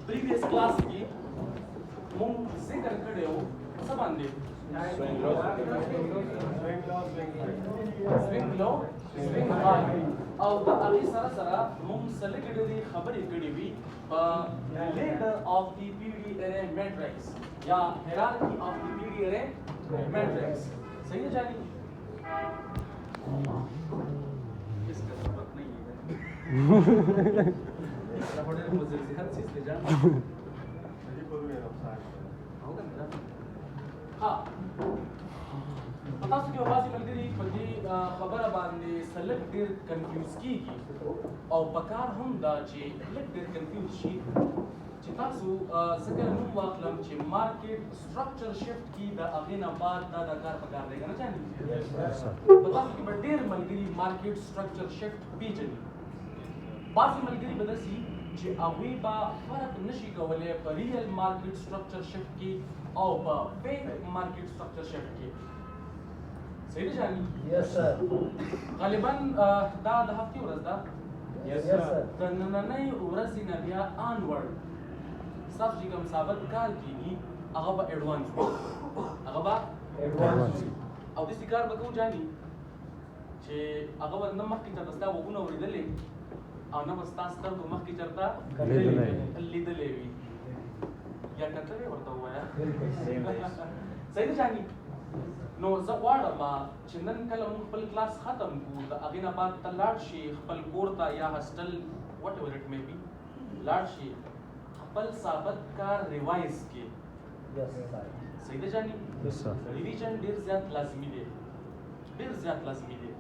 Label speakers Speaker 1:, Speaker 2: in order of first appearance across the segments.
Speaker 1: previous class की مونږ ذکر کړی وو څه باندې swing low swing high او د هغې سره سره مونږ سلګې ډېرې خبرې کړې وي په ladder of the PVD array matrix یا hierarchy of the PVD array matrix صحیح ہے جانی اس کا ضرورت نہیں ہے ډېر مزرزحت چیز لے جان ها تاسو کې واسي ملګري په دې خبره باندې سلک ډېر کنفیوز کیږي او پکار هم دا چې لږ ډېر کنفیوز شي چې تاسو څنګه نوم واخلم چې مارکیټ سټرکچر شفت کی د هغې نه بعد دا د کار پکار دی که نه جاني په تاسو کې به ډېر ملګري مارکیټ سټرکچر شفت پیژني بعضې ملګري به داسي چې هغوی به فرق نشي کولی په ریل مارکیټ سټرکچر شفت کې او په فیک مارکیټ سټرکچر شفت کې صحیح دی جاني
Speaker 2: یس سر
Speaker 1: غالبا دا د هفتې ورځ ده
Speaker 2: یس سر
Speaker 1: د نننۍ ورځې نه بیا آنورډ ستاسو چې کوم ثابت کار کېږي هغه به ایډوانس وي هغه به
Speaker 2: ایډوانس
Speaker 1: او داسې کار به کوو جاني چې هغه به نه مخکې چېرته ستا غوږونه اورېدلې او نه به ستا سترګو مخکې چېرته لیدلې وي یا کتلې ورته ووایه صحیح دی جاني نو زه غواړم چې نن کله موږ خپل کلاس ختم کړو د هغې نه بعد ته لاړ شي خپل کور ته یا هاسټل وټ ایور اټ مې بي لاړ شي خپل ثابت کار ریوایز کړي
Speaker 2: یس سر
Speaker 1: صحیح دی جاني
Speaker 3: Yes, sir.
Speaker 1: ریویژن ډېر زیات لازمي دی ډېر زیات لازمي دی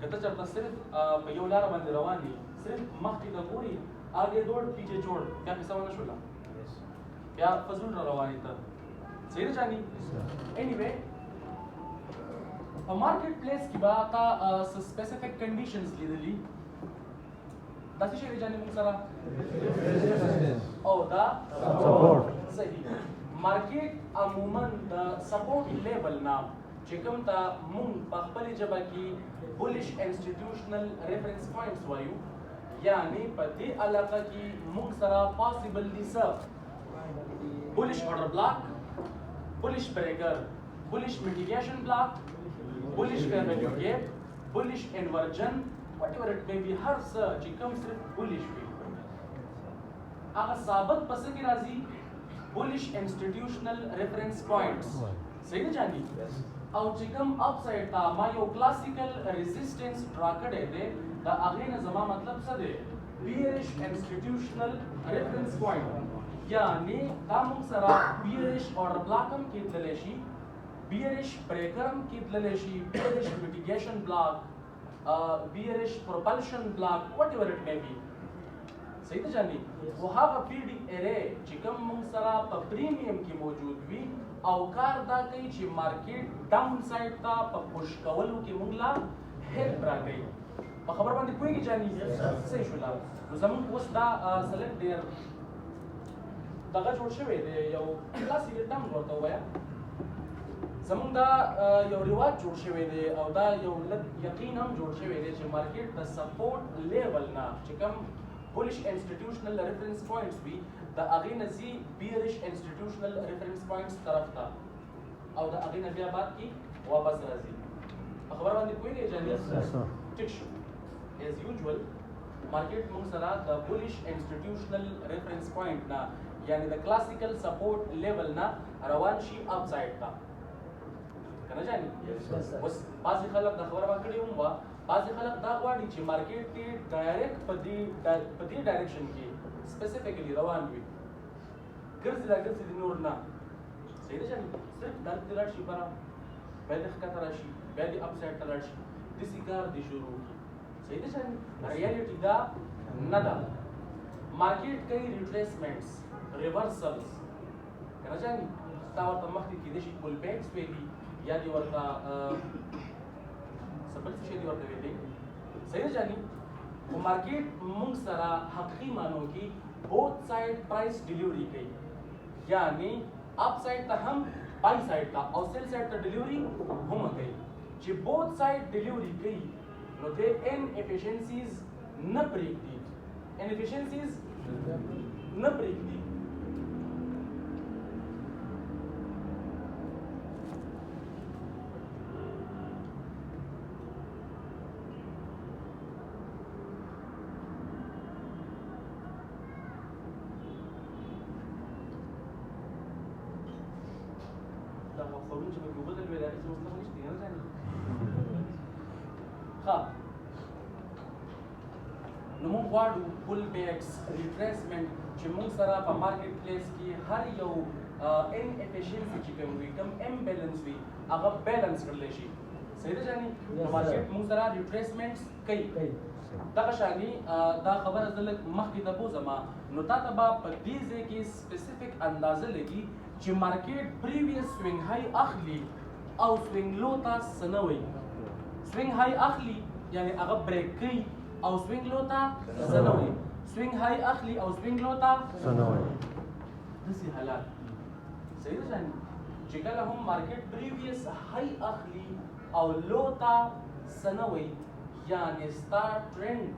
Speaker 1: که ته چېرته صرف په یو لاره باندې روان یې صرف مخکې ته ګورې آګې دوړ پیچھے چوړ بیا قصه ونه شوله بیا فضول را روان یې ته صحیح دی جاني anyway په مارکیټ پلیس کې به تا سپیسیفیک کنډیشنز لیدلي دا څه شی دی جاني موږ سره او دا
Speaker 3: Support.
Speaker 1: صحیح مارکیټ عموما د سپورټ لیول نه چې کوم ته موږ په خپلې ژبه کې بولش انسټیټیوشنل ریفرنس پوینټس وایو یعنی په دې علاقه کې موږ سره پاسبل دي څه بولش order block bullish breaker bullish mitigation block bullish fair value gap bullish inversion whatever it may be هر څه چې کوم صرف bullish وي هغه ثابت پس کې راځي bullish institutional reference points صحیح نه جاني او چې کوم اپ سایډ ته ما یو کلاسیکل ریزिस्टेंस ډرا کړی دی دا هغې نه زما مطلب څه دی bearish institutional reference point یعنی دا موږ سره bearish order block هم کېدلی شي bearish breaker هم کېدلی شي bearish mitigation block bearish propulsion block whatever it may be صحیح ده جاني خو هغه PVD array چې کوم موږ سره په پریمیم کې موجود وي او کار دا کوي چې مارکیټ ډاون سایډ ته په پوش کولو کې موږ لا هیلپ راکوي په خبر باندې پوهېږي جاني صحیح شوله نو زموږ اوس دا سلک ډېر دغه جوړ شوی دی یو داسې ټرم ورته ووایه زموږ دا یو رواج جوړ شوی دی او دا یو لږ یقین هم جوړ شوی دی چې مارکیټ د سپورټ لیول نه چې کوم bullish institutional reference points وي د هغې نه ځي bearish institutional reference points طرف ته او د هغې نه بیا بعد کې واپس راځي په خبره باندې پوهېږئ جاني ټیک شو as usual مارکیټ موږ سره د bullish institutional reference point نه یعنی د کلاسیکل سپورټ لیول نه روان شي اپ سایډ ته که نه جاني اوس بعضې خلک دا خبره ما کړې هم وه بعضې خلک دا غواړي چې مارکیټ کې ډایرکټ په دې ډایرکشن کې سپیسیفیکلی روان وي ګرځي را ګرځي د نور نه صحیح ده جاني صرف دلته لاړ شي بره بیا دې ښکته راشي بیا دې اپ سایډ ته لاړ شي داسې کار دې شروع کړي صحیح ده جاني ریالټي دا نه ده مارکیټ کوي ریټریسمنټس ریورسلز که نه جاني ستا ورته مخکې کېدای شي پول بیکس ویلي یا دې ورته بل څه شی دی ورته ویلي صحیح ده جاني خو مارکیټ موږ سره حقیقي معنو کې بوت سایډ پرایس ډیلیوري کوي یعنی اپ سایډ ته هم بای سایډ ته او سیل سایډ ته ډیلیوري هم کوي چې بوت سایډ ډیلیوري کوي نو دې ان افیشنسیز نه پرېږدي ان افیشنسیز نه پرېږدي موږ چې په بدل ویل راځي اوس نه نشته نه ځان ها نو موږ غواړو پول بیکس ریټریسمنټ چې موږ سره په مارکیټ پلیس کې هر یو ان افیشنسي چې کوم وي کوم امبیلنس وي هغه بیلانس کړل شي صحیح ده جاني مارکیټ موږ سره ریټریسمنټس کوي دا شانی دا خبره زلک مخکې د بوزما نو تا ته به په دې ځای کې سپیسیفیک اندازه لګي چې مارکیټ پریویس سوینګ های اخلي او سوینګ لو تا سنوي سوینګ های اخلي یعنی هغه بریک کوي او سوینګ لو تا سنوي سوینګ های اخلي او سوینګ لو تا سنوي دسي حالات صحیح ده جاني چې کله هم مارکیټ پریویس های اخلي او لو تا سنوي يعني ستار ترند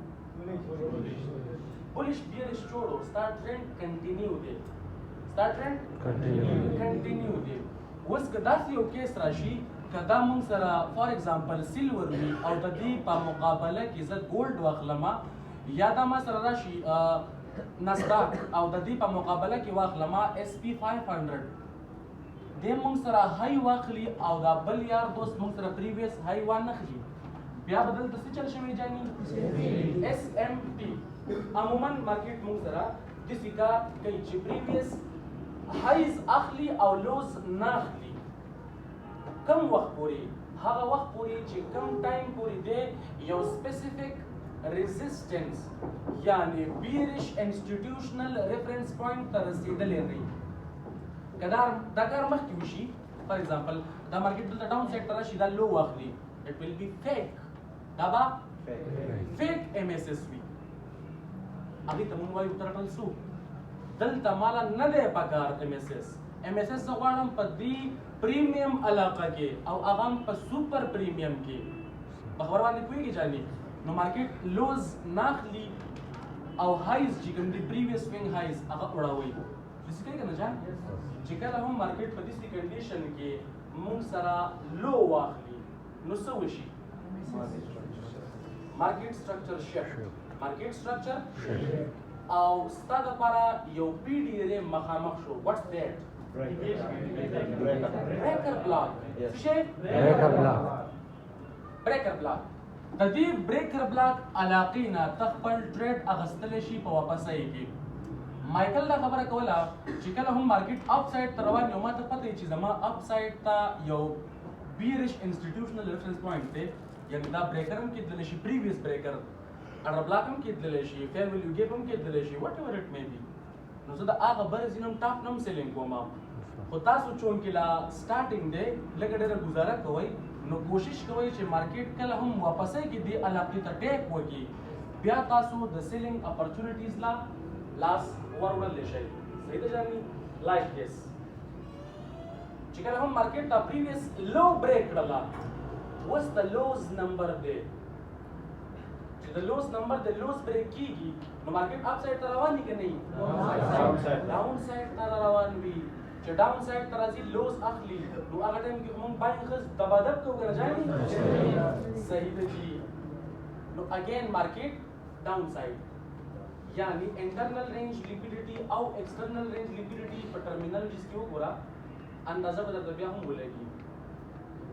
Speaker 1: bullish bearish छोड़ो ستار ترند continue they ستار ترند continue they اوس که داسې یو کیس راشي که دا موږ سره فار ایگزامپل سیلور وي او د دې په مقابله کې زه ګولډ واخلم یا دا ما سره راشي ناسداک او د دې په مقابله کې واخلم اس پی 500 دې موږ سره های واخلي او دا بل یار دوست موږ سره پریویس های وانخلي بیا بدل د څه چل شوی جاني اس ام پی عموما مارکیټ موږ سره د سکا کوي چې پریویس هایز اخلي او لوز نه اخلي کم وخت پورې هغه وخت پورې چې کم ټایم پورې دی یو سپیسیفیک ریزिस्टेंस یعنی بیرش انسټیټیوشنل ریفرنس پوینټ ته رسیدلې نه کدا دا کار مخکې وشي فار ایگزامپل دا مارکیټ دلته ډاون سایډ ته راشي دا لو واخلي it will be fake دا با fake MSSV هغه ته مونږ وایو ترټل سو دلته مالا نه دی پکار MSS زه غواړم په دې پریمیم علاقه کې او هغه په سوپر پریمیم کې په خبر باندې پوهیږي جاني نو مارکیټ لوز ناخلی او هایز چې کوم دی پریویس سوینګ هایز هغه وړاوي داسې کوي کنه جان چې کله هم مارکیټ په دې کنډیشن کې مونږ سره لو واخلي نو څه وشي مارکیټ سټرکچر شفت مارکیټ سټرکچر او ستاسو لپاره یو پی ډی ری مخامخ شو واتس دیٹ بریکر بلاک څه بریکر بلاک د دې بریکر بلاک علاقې نه تخپل ټریډ اغستل شي په واپسۍ کې مایکل دا خبره کوله چې کله هم مارکیټ اپ سایډ ته روان یو ماته پته چې زما اپ سایډ ته یو بیرش انسټیټیوشنل ریفرنس پوینټ دی یعنی دا بریکر هم کېدلی شي پریویس بریکر اډر بلاک هم کېدلی شي فیر ویلیو ګیپ هم کېدلی شي واټ ایور اټ می بي نو زه د هغه برز نوم ټاپ نوم سیلینګ کوم خو تاسو چونکې لا سټارټینګ دی لږه ډېره ګزاره کوئ نو کوشش کوئ چې مارکیټ کله هم واپسۍ کې دې علاقې ته ټیک وکړي بیا تاسو د سیلینګ اپرچونیټیز لا لاس وروړلی شئ صحیح ده جاني لایک دس چې کله هم مارکیټ ته پریویس لو بریک کړله اوس د لوز نمبر دی چې د لوز نمبر د لوز بریک کیږي نو مارکیټ اپ سایډ ته روان دی که نه ډاون سایډ ته روان وي چې ډاون سایډ ته راځي لوز اخلي نو هغه ټایم کې موږ باید خز دبادب کوو که نه جاني صحیح ده جی نو اگین مارکیټ ډاون سایډ یعنی انټرنل رینج لیکویډیټي او ایکسټرنل رینج لیکویډیټي په ټرمینالوجیز کې وګوره اندازه به درته بیا هم ولګي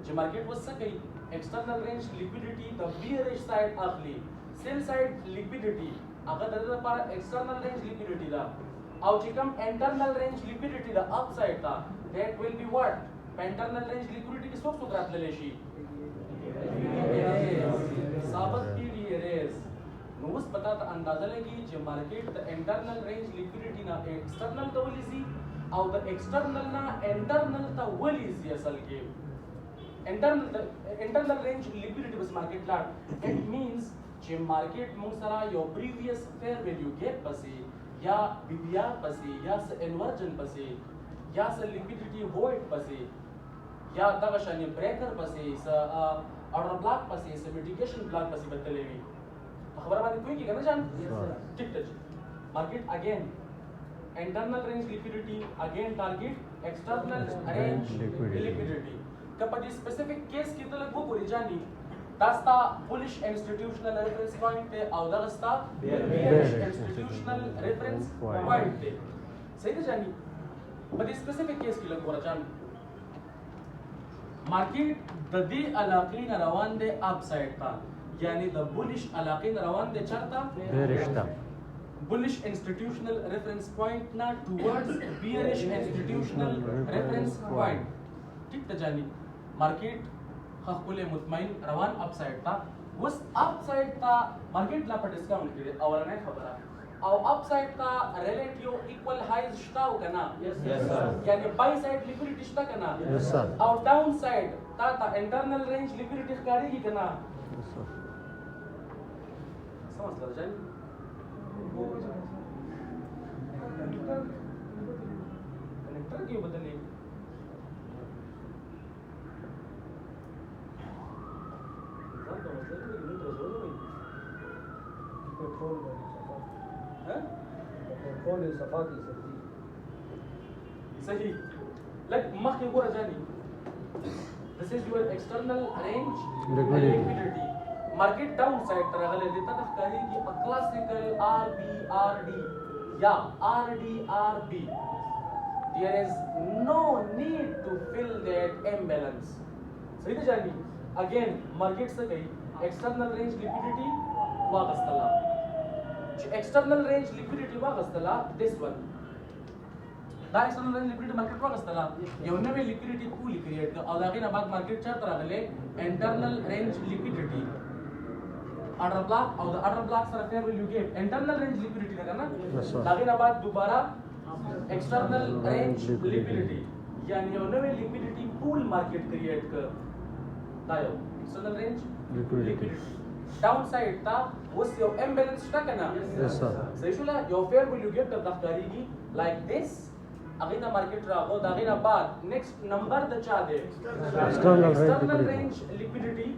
Speaker 1: چې مارکیټ اوس څه کوي ایکسټرنل رینج لیکویډیټي د بیرش سایډ اخلي سیل سایډ لیکویډیټي هغه د دې لپاره ایکسټرنل رینج لیکویډیټي ده او چې کوم انټرنل رینج لیکویډیټي ده اپ سایډ ته دیٹ ویل بی واټ په انټرنل رینج لیکویډیټي کې څوک راتللی شي ثابت پی ډی ریز نو اوس پتا ته اندازه لګي چې مارکیټ د انټرنل رینج لیکویډیټي نه ایکسټرنل ته ولېږي او د ایکسټرنل نه انټرنل ته ولېږي اصل کې انټرنل رینج لیکویډیټي بس مارکیټ لاړ اټ مینز چې مارکیټ موږ سره یو پریویس فیر ویلیو ګیپ پسې یا بی بی آر پسې یا څه انورجن پسې یا څه لیکویډیټي وایډ پسې یا دغه شانې بریکر پسې څه اډر بلاک پسې څه میټیګیشن بلاک پسې بدلې وي خبره باندې کوي کنه جان ټیک ټچ مارکیټ اگین internal range liquidity again target external range liquidity کله دې سپیسیفیک کیس کې ته لږ وګورئ جاني دا ستا bullish institutional reference point دی او دا ستا bearish institutional reference point دی صحیح ده جاني په دې سپیسیفیک کیس کې لږ وګورئ جان مارکیټ د دې علاقې نه روان دی اپ سایډ ته یعنی د بولش علاقې نه روان دی چرته
Speaker 2: بیرشته
Speaker 1: bullish institutional reference point na towards bearish institutional reference point ٹھیک ته جانی مارکیټ خپل مطمئن روان اپ سایډ تا وس اپ سایډ تا مارکیټ لا په ډسکاونټ کې اولنې خبره او اپ سایډ تا ریلیټیو ایکوال هایز شتا او کنه یعنی بای سایډ لیکویډیټی شتا کنه او ډاون سایډ تا انټرنل رینج لیکویډیټی ښکاریږي کنه سمجھ لو جانی कनेक्टर क्यों बदले सही like मख ये गोरा जानी this is your external range liquidity market downside तरह ले लेता था कहीं कि a classical RBRD या RDRB there is no need to fill that imbalance सही तो जानी again market से कहीं external range liquidity वागस्तला external range liquidity वागस्तला this one دا external range liquidity market वागस्तला यो नवे liquidity pool create का और आगे ना बाद market चार तरह ले internal range liquidity order block और the order block sir fair value gap internal range liquidity ना करना आगे ना बाद दोबारा external range liquidity यानी यो नवे liquidity pool market create कर दायो external range liquidity downside था उस यो imbalance था करना सही शुला यो fair value gap तर दफ्तारी like this अगेना मार्केट रागो दागेना बाद नेक्स्ट नंबर द चा दे एक्सटर्नल रेंज लिक्विडिटी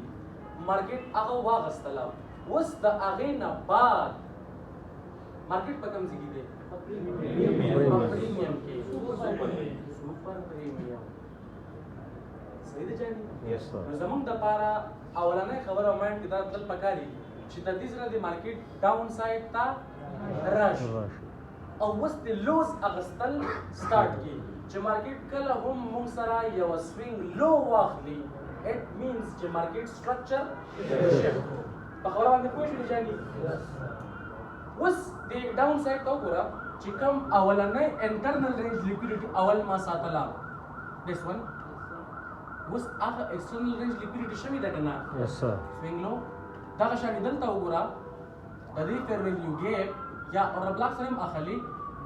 Speaker 1: मार्केट आगो वागस्तला वस द अगेना बाद मार्केट पर कम सिगी दे प्रीमियम के सुपर प्रीमियम सही दे जानी
Speaker 2: यस सर
Speaker 1: जमन द पारा اولانه خبره ومن کتاب دل پکاري چې د دې سره د مارکیټ ډاون سایډ تا رش او وست لوز اغستل سٹارټ کی چې مارکیټ کله هم موږ سره یو سوینګ لو واخلي اټ مینز چې مارکیټ سټرکچر شفت په خبره باندې پوه شئ جاني وس د ډاون سایډ تا وګوره چې کوم اولنې انټرنل رینج لیکویډیټي اول ما ساتلا دیس ون وس هغه ایکسټرنل رینج لیکویډیټي شوی ده کنه
Speaker 2: یس سر
Speaker 1: سوینګ لو دا شان دلته وګوره د دې فیر ویلیو ګیپ یا اور بلاک سره اخلي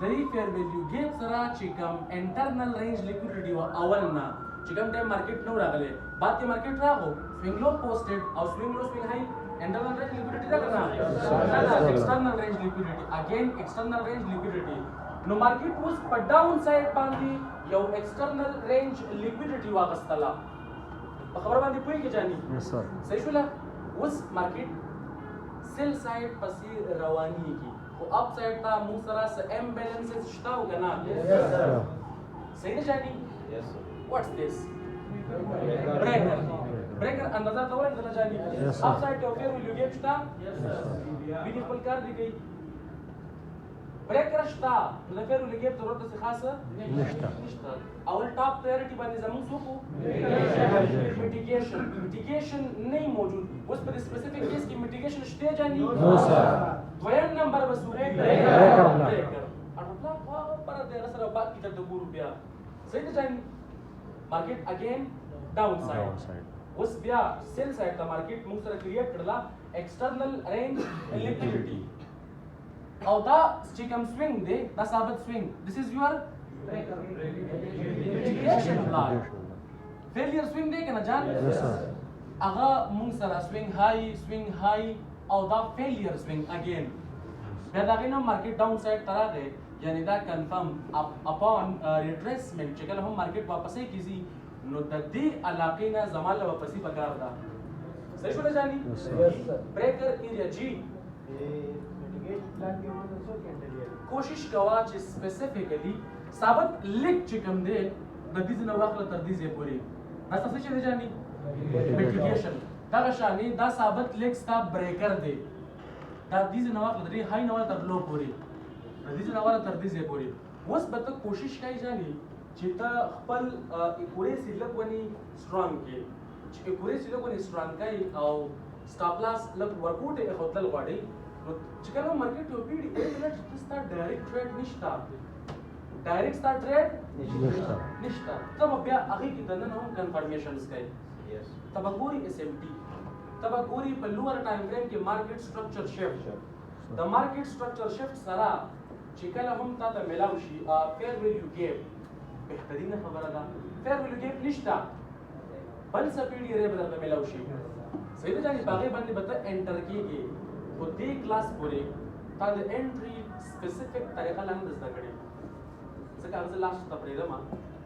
Speaker 1: د دې فیر ویلیو ګیپ سره چې کوم انټرنل رینج لیکویډیټي و اولنا چې کوم ټایم مارکیټ نو راغله بعد کې مارکیټ راغو سوینګ لو پوسټډ او سوینګ لو سوینګ هاي انټرنل رینج لیکویډیټي دا کنه ایکسټرنل رینج لیکویډیټي اگین ایکسټرنل رینج لیکویډیټي نو مارکیټ اوس په ډاون سایډ باندې یو ایکسټرنل رینج لیکویډیټي واغستلا په خبر باندې پوي کې جاني
Speaker 2: یس سر
Speaker 1: صحیح شولا اوس مارکیټ سیل سایډ پسې رواني کی او اپ سایډ ته موږ سره س امبالانسز شته او کنه صحیح ده جاني
Speaker 3: Yes, sir.
Speaker 1: what's this breaker اندازه کولای نه جاني اپ سایډ ته فیر ویلیو ګیپ شته ویني خپل کار دی کوي breaker شته نو فیر ویلیو ګیپ ضرورت څه خاصه نشته اول ټاپ پرایورټي باندې زموږ سوکو میټیګیشن نه موجود اوس په سپیسیفیک کیس کې میټیګیشن شته جاني
Speaker 2: نو سر
Speaker 1: دویم نمبر وسو
Speaker 2: breaker
Speaker 1: اټلا پر دې سره بات کی ته ګورو بیا صحیح ده جاني مارکیټ اگین ډاون سایډ اوس بیا سیل سایډ ته مارکیټ موږ سره کریټ کړلا ایکسټرنل رینج لیکویډیټي او دا چې کوم سوینګ دی دا ثابت سوینګ this is your mitigation plan failure swing دی کنه جان
Speaker 2: یس سر
Speaker 1: هغه موږ سره سوینګ هاي او دا failure swing again بیا دا غینه مارکیټ ډاون سایډ ترا دی یعنی دا کنفرم اپون ریټریسمنت چې کله هم مارکیټ واپسې کیږي نو د دې علاقې نه زماله واپسې پکار ده صحیح شو جانی
Speaker 2: یس سر
Speaker 1: بریکر ایریا جی کوشش کوا چې سپیسیفیکلی ثابت لیک چې کوم دی د دې نه واخله تر دې ځای پورې دا څه چې دی جانی میټیګیشن دا شانی دا ثابت لیک ستا بریکر دی دا دې نه واخله د هاي نه تر لو پورې د دې نه واخله تر دې ځای پورې اوس به ته کوشش کوي جانی چې ته خپل اکوريسي لږ ونی سترونګ کې چې اکوريسي لږ ونی سترونګ کوي او سټاپ لاس لږ ورکوټ یې خپل غواړي نو چې کله مارکیټ یو پیډي ایله چې ستا ډایرکټ ټریډ نشته ډایرکټ ستا ټریډ نشته ته بیا هغه کې دنه هم کنفرمیشنز کوي ته به ګوري اس ام ټي ته به ګوري په لوور ټایم فریم کې مارکیټ سټرکچر شفت د مارکیټ سټرکچر شفت سره چې کله هم تا ته ملاو شي فیر ویلیو ګیپ بهترینه خبره ده فیر ویلیو ګیپ نشته بل څه پیډي ری به درته ملاو شي صحیح ده جاني باغې باندې به ته انټر کېږي خو دې کلاس پورې تا د انټري سپیسیفیک طریقه لاندې زده کړې ځکه هغه زه لاسټ ته پرېږدم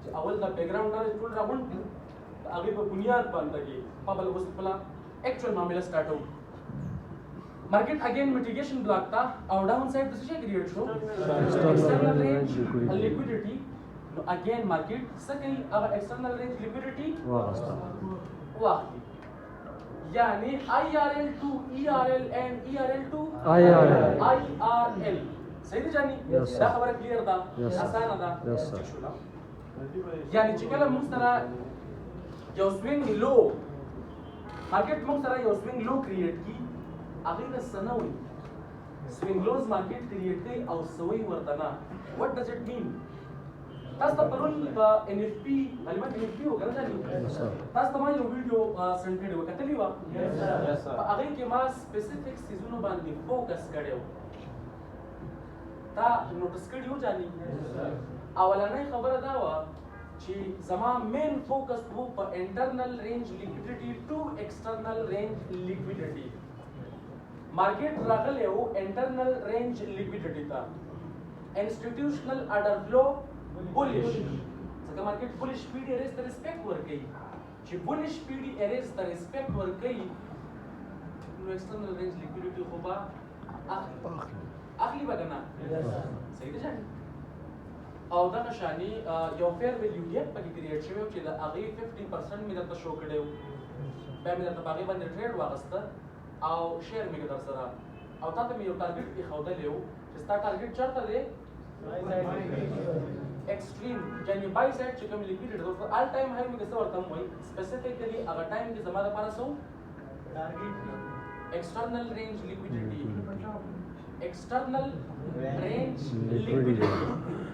Speaker 1: چې اول د بیکګراؤنډ نه ټول راغونډ کړي د هغې په بنیاد باندې کې په بل اوس خپله actual معامله start out market again mitigation block tha or downside the share create show external range liquidity no again market second our external range liquidity واخلي يعني IRL to ERL and ERL to IRL صحیح دی جاني دا خبره کلیر ده اسانه ده يعني چې کله موږ سره یو swing low مارکیټ موږ سره یو سوینګ لو کریټ کی هغه د سنوي سوینګ لوز مارکیټ کریټ کوي او سوي ورته نه وات ډز اټ مین تاسو ته پرون په ان اف پی معلومات ان اف پی وګورئ تاسو ته ما یو ویډیو سند کړی و کتلی و هغه کې ما سپیسیفیک سیزونو باندې فوکس کړو تا نوټس کړیو جاني اولنۍ خبره دا و چې زما مین فوکس وو په انټرنل رینج لیکویډیټي ټو ایکسټرنل رینج لیکویډیټي مارکیټ راغلی وو انټرنل رینج لیکویډیټي ته انسټیټیوشنل اډر فلو بولیش ځکه مارکیټ بولیش پیډي اریز ته ریسپیکټ ورکوي چې بولیش پیډي اریز ته ریسپیکټ ورکوي نو ایکسټرنل رینج لیکویډیټي خو به اخلي به که نه صحیح ده جاني او دا نشانی یو فیر ویلیو ګیپ پکې کریټ شوی چې د هغې 50% مې درته شو کړی و بیا مې درته په هغې باندې ټریډ واخیسته او شیر مې در سره او تا ته مې یو ټارګېټ ایښودلی و چې ستا ټارګېټ چېرته دی ایکسټریم یعنې بای سایډ چې کوم لیکویډ دی آل ټایم هاي مې څه ورته هم وایي سپیسیفیکلی هغه ټایم کې زما دپاره څه و ایکسټرنل رینج لیکویډیټي external range liquidity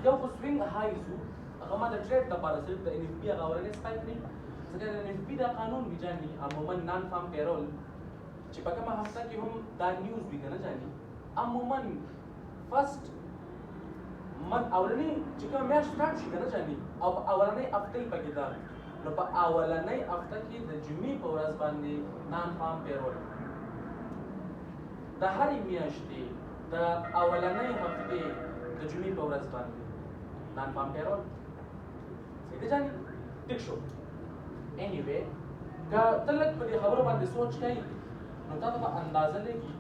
Speaker 1: یو خو سوینګ های زو هغه ما د ټریډ لپاره صرف د ان اف پی هغه اورنې سپایک نه ځکه د ان اف پی دا قانون وی جاني عموما نان فارم پیرول چې په کومه هفته کې هم دا نیوز وی کنه جاني عموما فرست من اورنې چې کوم میاشت سٹارټ شي کنه جاني او اورنې هفته پکې دا نو په اولنۍ هفته کې د جمعې په ورځ باندې نان فارم پیرول د هرې میاشتې د اولنۍ هفتې د جمعې په ورځ باندې نان فارم پیرول صحیح دی جاني ټیک شو انیوے که ته لږ په دې خبرو باندې سوچ کوي نو تا ته به اندازه لګي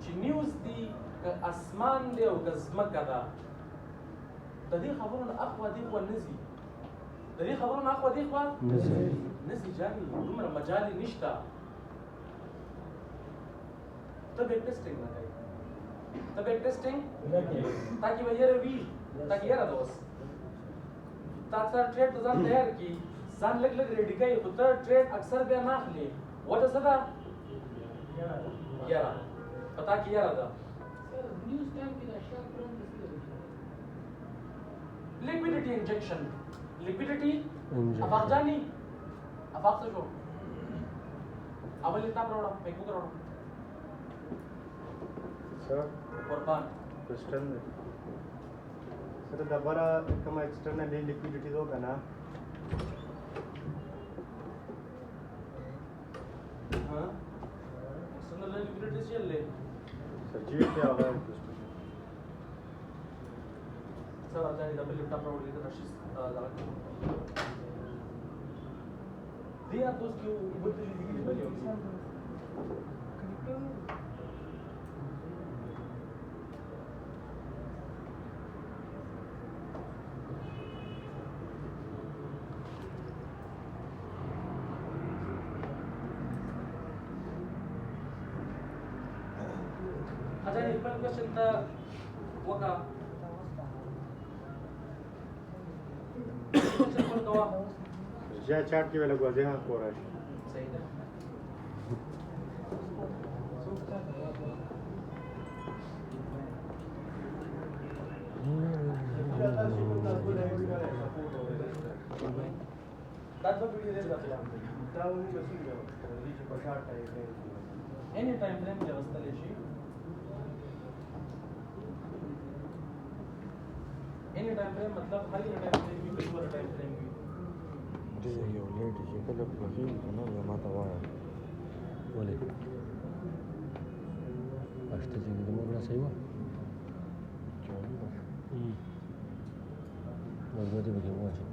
Speaker 1: چې نیوز دی که اسمان دی او که ځمکه ده د دې خبرو نه اخوا دې خوا نه ځي د دې خبرو نه اخوا دې خوا نه ځي جاني دومره مجال یې نشته ته بیک ټیسټینګ نه کوي ته بیک ټیسټینګ تاکي به یاره وي تاکي یاره ده اوس تا اکثر ټریډ ته ځان تیار کړي ځان لږ لږ ریډي کوي خو ته ټریډ اکثر بیا نه اخلي وجه څه ده یاره په تا کې یاره ده liquidity injection liquidity افاق جاني افاق څه شو اول کتاب راوړه فیک بک راوړه
Speaker 3: سر
Speaker 1: قربان
Speaker 3: question sir दोबारा कम external liquidity दो का ना
Speaker 1: हां external liquidity चल ले
Speaker 3: सर जी क्या होगा
Speaker 1: सर आता है डबल लैपटॉप राउंड लेकर रशिस ज़्यादा दिया तो उसकी बुद्धि लिखी बनी होगी अच्छा एक बार क्वेश्चन था वो का चप्पल कवा
Speaker 3: या चाट की वाला गुआजे हाँ हो रहा है
Speaker 1: सही है एनी टाइम फ्रेम व्यवस्था लेशी एनी टाइम फ्रेम मतलब खाली टाइम फ्रेम की बिल्कुल टाइम फ्रेम की
Speaker 4: Dia yang lain dia kalau pergi mana yang mata wara.
Speaker 2: Boleh. Pasti sih kita mau rasa iwa.
Speaker 4: Jadi
Speaker 2: Lalu dia bagi wajib.